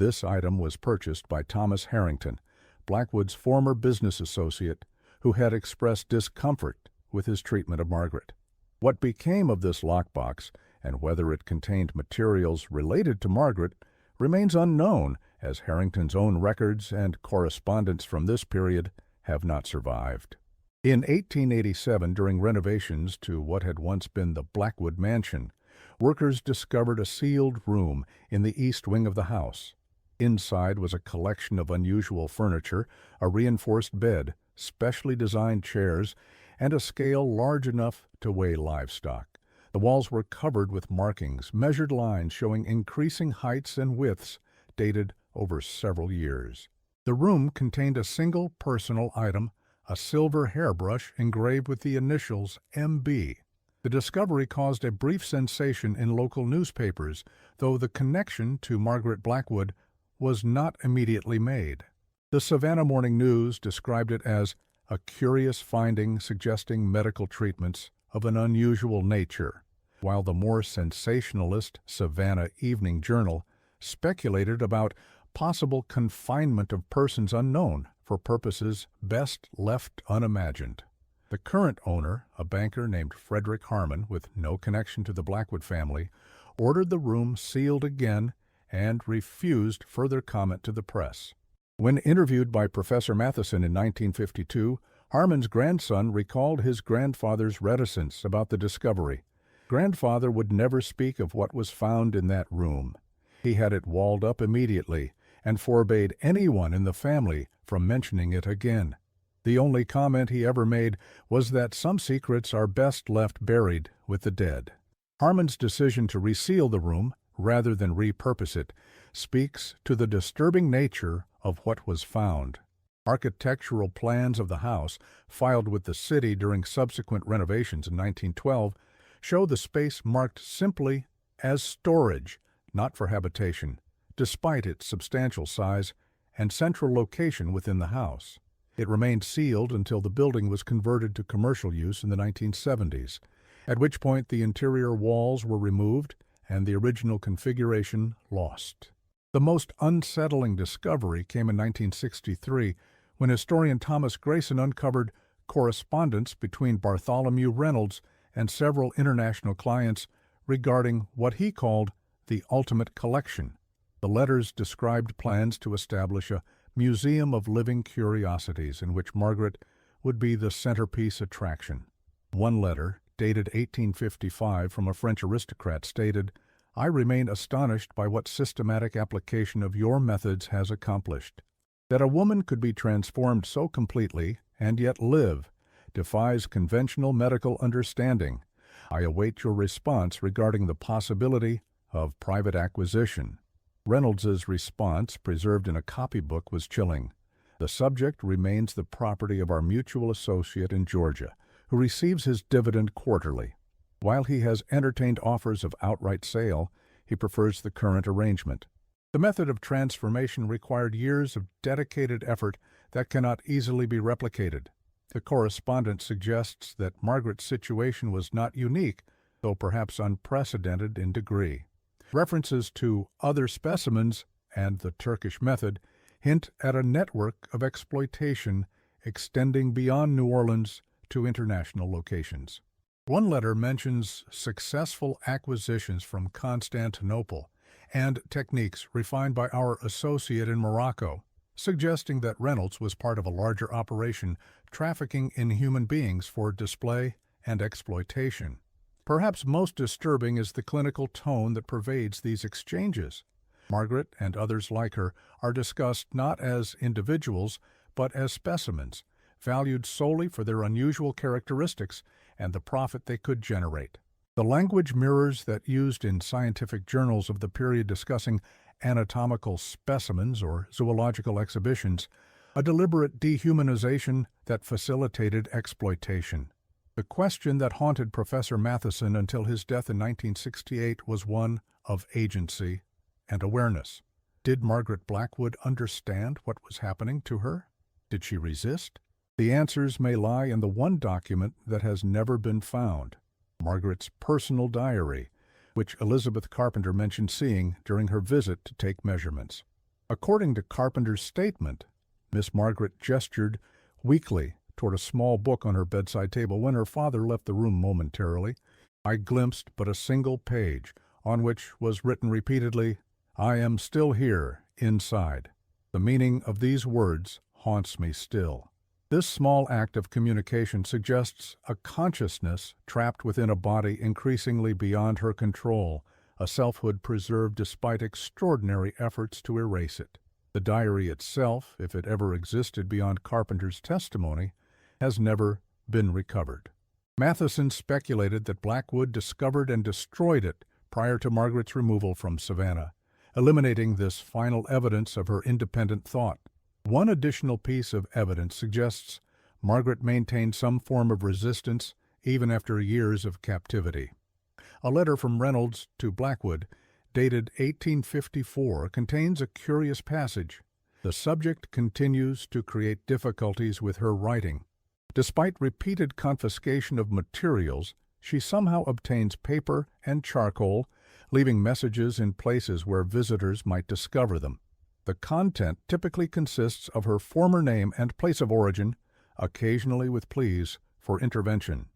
This item was purchased by Thomas Harrington, Blackwood's former business associate, who had expressed discomfort with his treatment of Margaret. What became of this lockbox, and whether it contained materials related to Margaret, remains unknown, as Harrington's own records and correspondence from this period have not survived. In 1887, during renovations to what had once been the Blackwood mansion, workers discovered a sealed room in the east wing of the house. Inside was a collection of unusual furniture, a reinforced bed, specially designed chairs, and a scale large enough to weigh livestock. The walls were covered with markings, measured lines showing increasing heights and widths, dated over several years. The room contained a single personal item, a silver hairbrush engraved with the initials M.B. The discovery caused a brief sensation in local newspapers, though the connection to Margaret Blackwood was not immediately made. The Savannah Morning News described it as a curious finding suggesting medical treatments of an unusual nature, while the more sensationalist Savannah Evening Journal speculated about possible confinement of persons unknown for purposes best left unimagined. The current owner, a banker named Frederick Harmon with no connection to the Blackwood family, ordered the room sealed again and refused further comment to the press. When interviewed by Professor Matheson in 1952, Harmon's grandson recalled his grandfather's reticence about the discovery. Grandfather would never speak of what was found in that room. He had it walled up immediately and forbade anyone in the family from mentioning it again. The only comment he ever made was that some secrets are best left buried with the dead. Harmon's decision to reseal the room, rather than repurpose it, speaks to the disturbing nature of what was found. Architectural plans of the house, filed with the city during subsequent renovations in 1912, show the space marked simply as storage, not for habitation, despite its substantial size and central location within the house. It remained sealed until the building was converted to commercial use in the 1970s. at which point the interior walls were removed and the original configuration lost. The most unsettling discovery came in 1963 when historian Thomas Grayson uncovered correspondence between Bartholomew Reynolds and several international clients regarding what he called the ultimate collection. The letters described plans to establish a museum of living curiosities in which Margaret would be the centerpiece attraction. One letter, dated 1855 from a French aristocrat, stated, "I remain astonished by what systematic application of your methods has accomplished. That a woman could be transformed so completely and yet live defies conventional medical understanding. I await your response regarding the possibility of private acquisition." Reynolds's response, preserved in a copybook, was chilling. "The subject remains the property of our mutual associate in Georgia, who receives his dividend quarterly. While he has entertained offers of outright sale, he prefers the current arrangement." The method of transformation required years of dedicated effort that cannot easily be replicated. The correspondence suggests that Margaret's situation was not unique, though perhaps unprecedented in degree. References to other specimens and the Turkish method hint at a network of exploitation extending beyond New Orleans to international locations. One letter mentions successful acquisitions from Constantinople and techniques refined by our associate in Morocco, suggesting that Reynolds was part of a larger operation trafficking in human beings for display and exploitation. Perhaps most disturbing is the clinical tone that pervades these exchanges. Margaret and others like her are discussed not as individuals, but as specimens, valued solely for their unusual characteristics and the profit they could generate. The language mirrors that used in scientific journals of the period discussing anatomical specimens or zoological exhibitions, a deliberate dehumanization that facilitated exploitation. The question that haunted Professor Matheson until his death in 1968 was one of agency and awareness. Did Margaret Blackwood understand what was happening to her? Did she resist? The answers may lie in the one document that has never been found, Margaret's personal diary, which Elizabeth Carpenter mentioned seeing during her visit to take measurements. According to Carpenter's statement, Miss Margaret gestured weakly toward a small book on her bedside table when her father left the room momentarily. I glimpsed but a single page, on which was written repeatedly, "I am still here, inside." The meaning of these words haunts me still. This small act of communication suggests a consciousness trapped within a body increasingly beyond her control, a selfhood preserved despite extraordinary efforts to erase it. The diary itself, if it ever existed beyond Carpenter's testimony, has never been recovered. Matheson speculated that Blackwood discovered and destroyed it prior to Margaret's removal from Savannah, eliminating this final evidence of her independent thought. One additional piece of evidence suggests Margaret maintained some form of resistance even after years of captivity. A letter from Reynolds to Blackwood, dated 1854, contains a curious passage. The subject continues to create difficulties with her writing. Despite repeated confiscation of materials, she somehow obtains paper and charcoal, leaving messages in places where visitors might discover them. The content typically consists of her former name and place of origin, occasionally with pleas for intervention.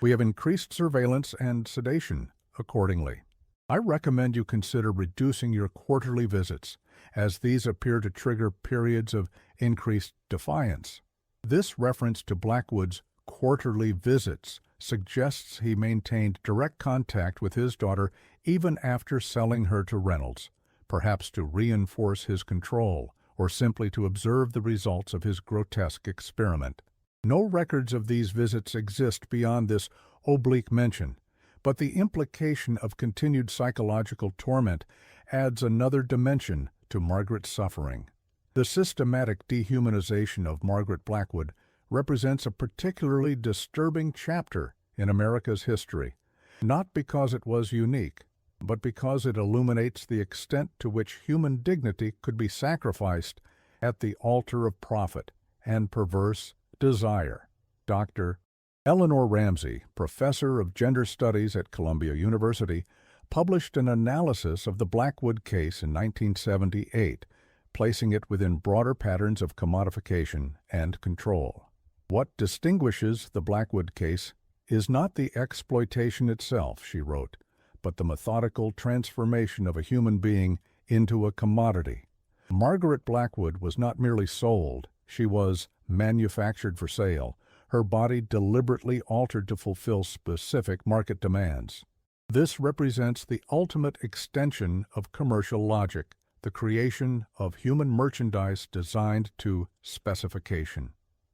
We have increased surveillance and sedation accordingly. I recommend you consider reducing your quarterly visits, as these appear to trigger periods of increased defiance. This reference to Blackwood's quarterly visits suggests he maintained direct contact with his daughter even after selling her to Reynolds, perhaps to reinforce his control or simply to observe the results of his grotesque experiment. No records of these visits exist beyond this oblique mention, but the implication of continued psychological torment adds another dimension to Margaret's suffering. The systematic dehumanization of Margaret Blackwood represents a particularly disturbing chapter in America's history, not because it was unique, but because it illuminates the extent to which human dignity could be sacrificed at the altar of profit and perverse desire. Dr. Eleanor Ramsey, professor of gender studies at Columbia University, published an analysis of the Blackwood case in 1978, placing it within broader patterns of commodification and control. What distinguishes the Blackwood case is not the exploitation itself, she wrote, but the methodical transformation of a human being into a commodity. Margaret Blackwood was not merely sold, she was manufactured for sale, her body deliberately altered to fulfill specific market demands. This represents the ultimate extension of commercial logic, the creation of human merchandise designed to specification.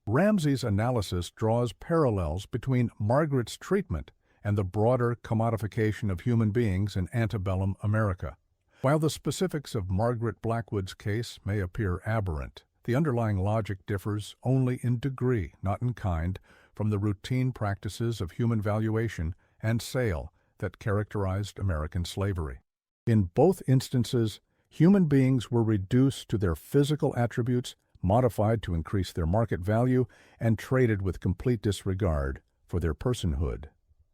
Ramsey's analysis draws parallels between Margaret's treatment and the broader commodification of human beings in antebellum America. While the specifics of Margaret Blackwood's case may appear aberrant, the underlying logic differs only in degree, not in kind, from the routine practices of human valuation and sale that characterized American slavery. In both instances, human beings were reduced to their physical attributes, modified to increase their market value, and traded with complete disregard for their personhood.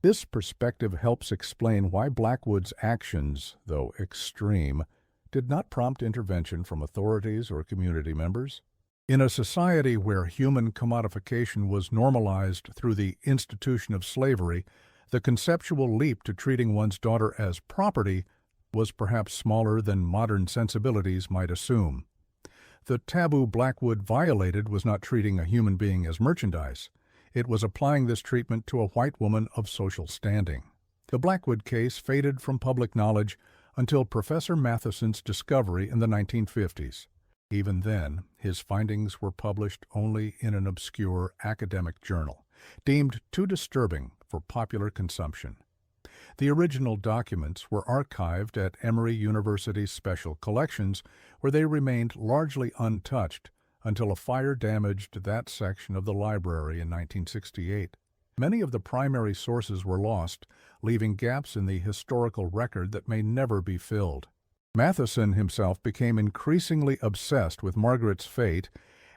This perspective helps explain why Blackwood's actions, though extreme, did not prompt intervention from authorities or community members. In a society where human commodification was normalized through the institution of slavery, the conceptual leap to treating one's daughter as property was perhaps smaller than modern sensibilities might assume. The taboo Blackwood violated was not treating a human being as merchandise. It was applying this treatment to a white woman of social standing. The Blackwood case faded from public knowledge until Professor Matheson's discovery in the 1950s. Even then, his findings were published only in an obscure academic journal, deemed too disturbing for popular consumption. The original documents were archived at Emory University's Special Collections, where they remained largely untouched until a fire damaged that section of the library in 1968. Many of the primary sources were lost, leaving gaps in the historical record that may never be filled. Matheson himself became increasingly obsessed with Margaret's fate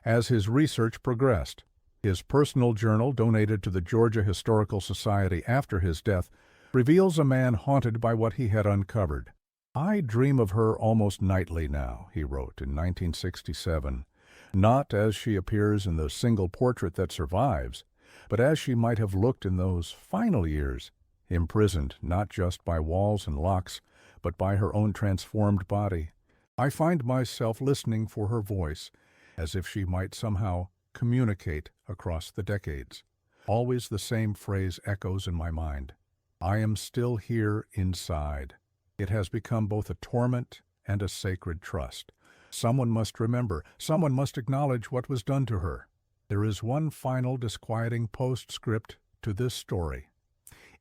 as his research progressed. His personal journal, donated to the Georgia Historical Society after his death, reveals a man haunted by what he had uncovered. "I dream of her almost nightly now," he wrote in 1967, "not as she appears in the single portrait that survives, but as she might have looked in those final years, imprisoned not just by walls and locks, but by her own transformed body. I find myself listening for her voice, as if she might somehow communicate across the decades. Always the same phrase echoes in my mind. I am still here inside. It has become both a torment and a sacred trust. Someone must remember, someone must acknowledge what was done to her." There is one final disquieting postscript to this story.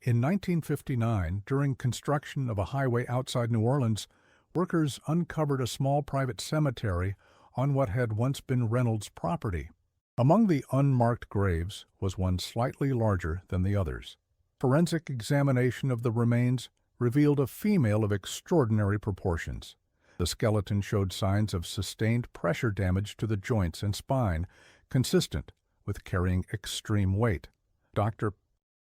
In 1959, during construction of a highway outside New Orleans, workers uncovered a small private cemetery on what had once been Reynolds' property. Among the unmarked graves was one slightly larger than the others. Forensic examination of the remains revealed a female of extraordinary proportions. The skeleton showed signs of sustained pressure damage to the joints and spine, consistent with carrying extreme weight. Dr.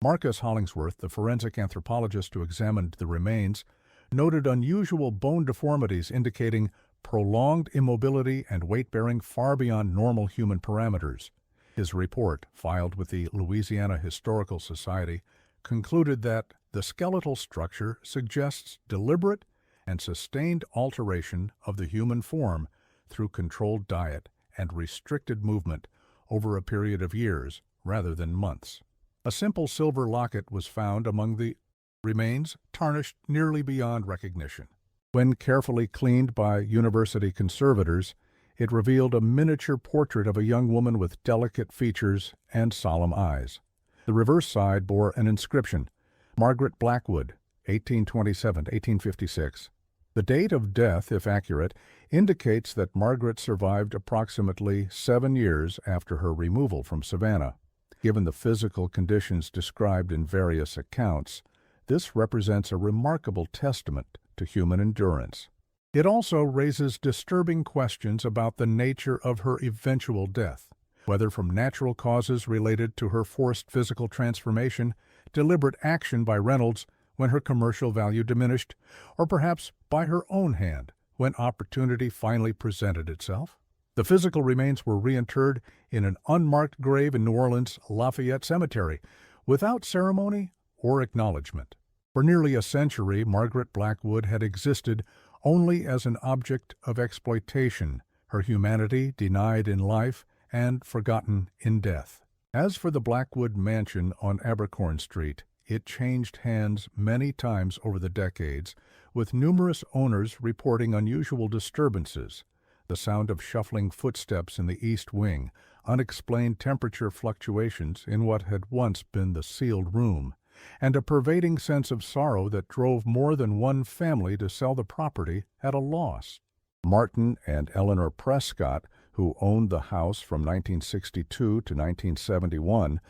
Marcus Hollingsworth, the forensic anthropologist who examined the remains, noted unusual bone deformities indicating prolonged immobility and weight-bearing far beyond normal human parameters. His report, filed with the Louisiana Historical Society, concluded that the skeletal structure suggests deliberate and sustained alteration of the human form through controlled diet and restricted movement over a period of years rather than months. A simple silver locket was found among the remains, tarnished nearly beyond recognition. When carefully cleaned by university conservators, it revealed a miniature portrait of a young woman with delicate features and solemn eyes. The reverse side bore an inscription, Margaret Blackwood, 1827-1856. The date of death, if accurate, indicates that Margaret survived approximately 7 years after her removal from Savannah. Given the physical conditions described in various accounts, this represents a remarkable testament to human endurance. It also raises disturbing questions about the nature of her eventual death. whether from natural causes related to her forced physical transformation, deliberate action by Reynolds when her commercial value diminished, or perhaps by her own hand when opportunity finally presented itself. The physical remains were reinterred in an unmarked grave in New Orleans' Lafayette Cemetery, without ceremony or acknowledgement. For nearly a century, Margaret Blackwood had existed only as an object of exploitation, her humanity denied in life and forgotten in death. As for the Blackwood mansion on Abercorn Street, it changed hands many times over the decades, with numerous owners reporting unusual disturbances: the sound of shuffling footsteps in the east wing, unexplained temperature fluctuations in what had once been the sealed room, and a pervading sense of sorrow that drove more than one family to sell the property at a loss. Martin and Eleanor Prescott, who owned the house from 1962 to 1971,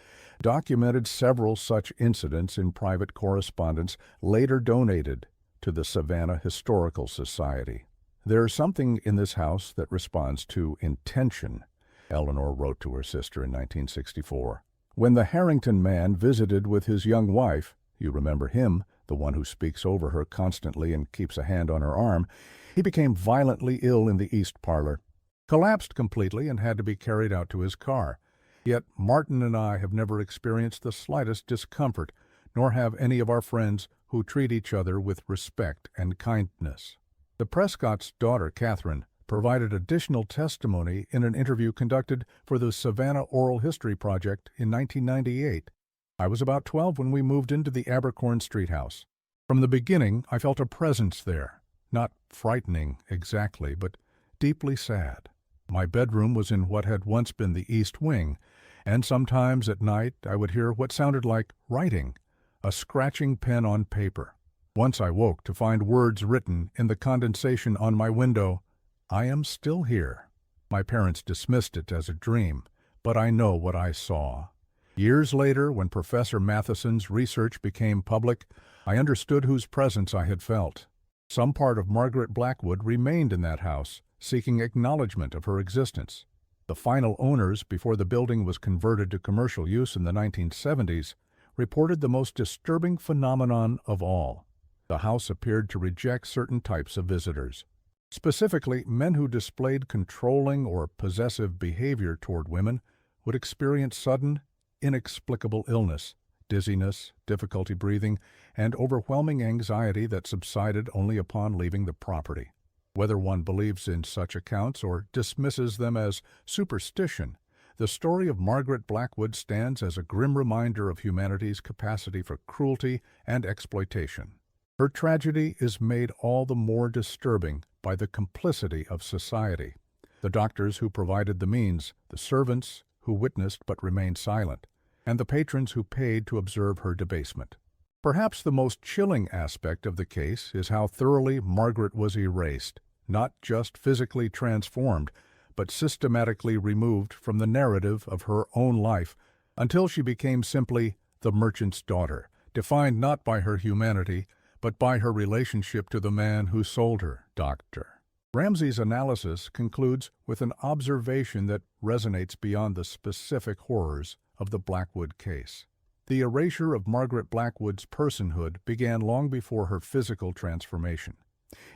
documented several such incidents in private correspondence later donated to the Savannah Historical Society. "There's something in this house that responds to intention," Eleanor wrote to her sister in 1964. "When the Harrington man visited with his young wife, you remember him, the one who speaks over her constantly and keeps a hand on her arm, he became violently ill in the east parlor, collapsed completely, and had to be carried out to his car. Yet Martin and I have never experienced the slightest discomfort, nor have any of our friends who treat each other with respect and kindness." The Prescott's daughter, Catherine, provided additional testimony in an interview conducted for the Savannah Oral History Project in 1998. "I was about 12 when we moved into the Abercorn Street house. From the beginning, I felt a presence there, not frightening exactly, but deeply sad. My bedroom was in what had once been the east wing, and sometimes at night I would hear what sounded like writing, a scratching pen on paper. Once I woke to find words written in the condensation on my window, 'I am still here.' My parents dismissed it as a dream, but I know what I saw. Years later, when Professor Matheson's research became public, I understood whose presence I had felt. Some part of Margaret Blackwood remained in that house, seeking acknowledgement of her existence. The final owners, before the building was converted to commercial use in the 1970s, reported the most disturbing phenomenon of all. The house appeared to reject certain types of visitors. Specifically, men who displayed controlling or possessive behavior toward women would experience sudden, inexplicable illness, dizziness, difficulty breathing, and overwhelming anxiety that subsided only upon leaving the property. Whether one believes in such accounts or dismisses them as superstition, the story of Margaret Blackwood stands as a grim reminder of humanity's capacity for cruelty and exploitation. Her tragedy is made all the more disturbing by the complicity of society: the doctors who provided the means, the servants who witnessed but remained silent, and the patrons who paid to observe her debasement. Perhaps the most chilling aspect of the case is how thoroughly Margaret was erased, not just physically transformed, but systematically removed from the narrative of her own life until she became simply the merchant's daughter, defined not by her humanity, but by her relationship to the man who sold her, Dr. Ramsey's analysis concludes with an observation that resonates beyond the specific horrors of the Blackwood case. The erasure of Margaret Blackwood's personhood began long before her physical transformation.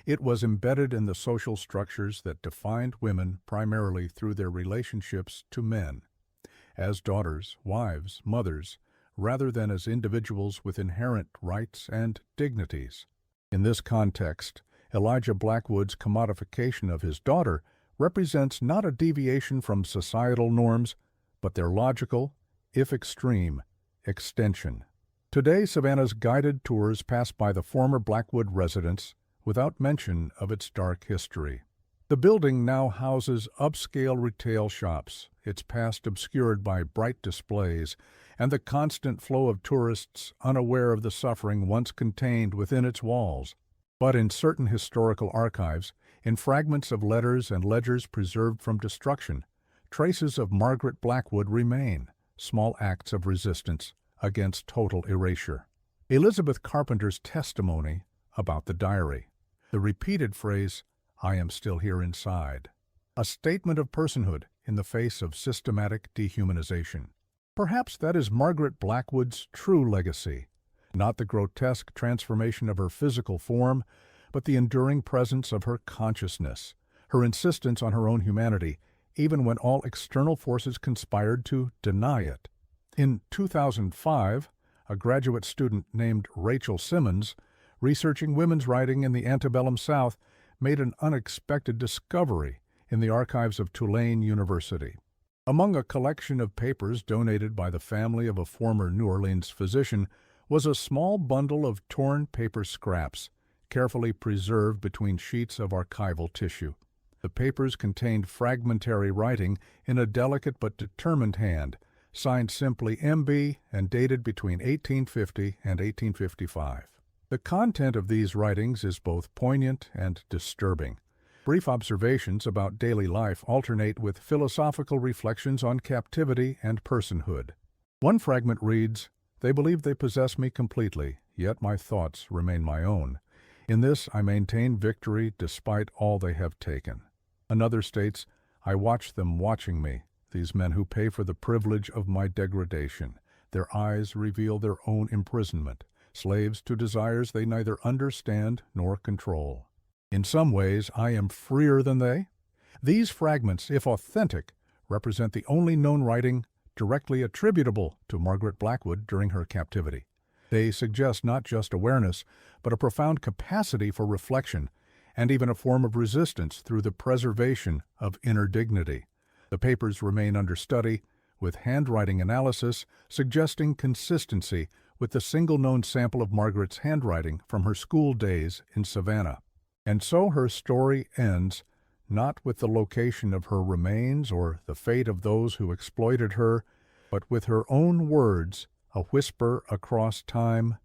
It was embedded in the social structures that defined women primarily through their relationships to men, as daughters, wives, mothers, rather than as individuals with inherent rights and dignities. In this context, Elijah Blackwood's commodification of his daughter represents not a deviation from societal norms, but their logical, if extreme, extension. Today, Savannah's guided tours pass by the former Blackwood residence without mention of its dark history. The building now houses upscale retail shops, its past obscured by bright displays and the constant flow of tourists unaware of the suffering once contained within its walls. But in certain historical archives, in fragments of letters and ledgers preserved from destruction, traces of Margaret Blackwood remain, small acts of resistance against total erasure. Elizabeth Carpenter's testimony about the diary, the repeated phrase, "I am still here inside," a statement of personhood, in the face of systematic dehumanization. Perhaps that is Margaret Blackwood's true legacy, not the grotesque transformation of her physical form, but the enduring presence of her consciousness, her insistence on her own humanity, even when all external forces conspired to deny it. In 2005, a graduate student named Rachel Simmons, researching women's writing in the antebellum South, made an unexpected discovery in the archives of Tulane University. Among a collection of papers donated by the family of a former New Orleans physician was a small bundle of torn paper scraps, carefully preserved between sheets of archival tissue. The papers contained fragmentary writing in a delicate but determined hand, signed simply M.B. and dated between 1850 and 1855. The content of these writings is both poignant and disturbing. Brief observations about daily life alternate with philosophical reflections on captivity and personhood. One fragment reads, "They believe they possess me completely, yet my thoughts remain my own. In this I maintain victory despite all they have taken." Another states, "I watch them watching me, these men who pay for the privilege of my degradation. Their eyes reveal their own imprisonment, slaves to desires they neither understand nor control. In some ways, I am freer than they." These fragments, if authentic, represent the only known writing directly attributable to Margaret Blackwood during her captivity. They suggest not just awareness, but a profound capacity for reflection, and even a form of resistance through the preservation of inner dignity. The papers remain under study, with handwriting analysis suggesting consistency with the single known sample of Margaret's handwriting from her school days in Savannah. And so her story ends, not with the location of her remains or the fate of those who exploited her, but with her own words, a whisper across time,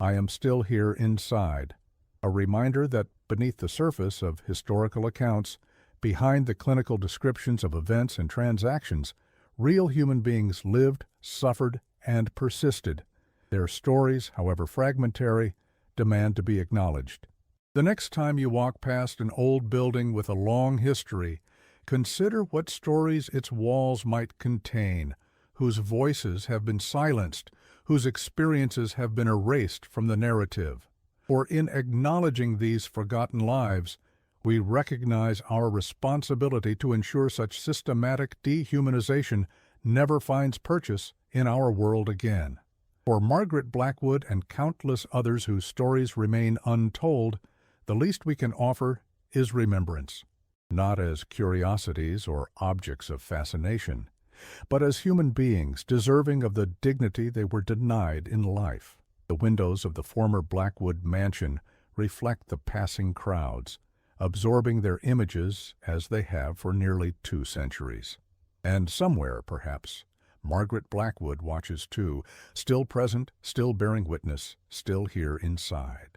"I am still here inside," a reminder that beneath the surface of historical accounts, behind the clinical descriptions of events and transactions, real human beings lived, suffered, and persisted. Their stories, however fragmentary, demand to be acknowledged. The next time you walk past an old building with a long history, consider what stories its walls might contain, whose voices have been silenced, whose experiences have been erased from the narrative. For in acknowledging these forgotten lives, we recognize our responsibility to ensure such systematic dehumanization never finds purchase in our world again. For Margaret Blackwood and countless others whose stories remain untold, the least we can offer is remembrance, not as curiosities or objects of fascination, but as human beings deserving of the dignity they were denied in life. The windows of the former Blackwood mansion reflect the passing crowds, absorbing their images as they have for nearly 2 centuries. And somewhere, perhaps, Margaret Blackwood watches too, still present, still bearing witness, still here inside.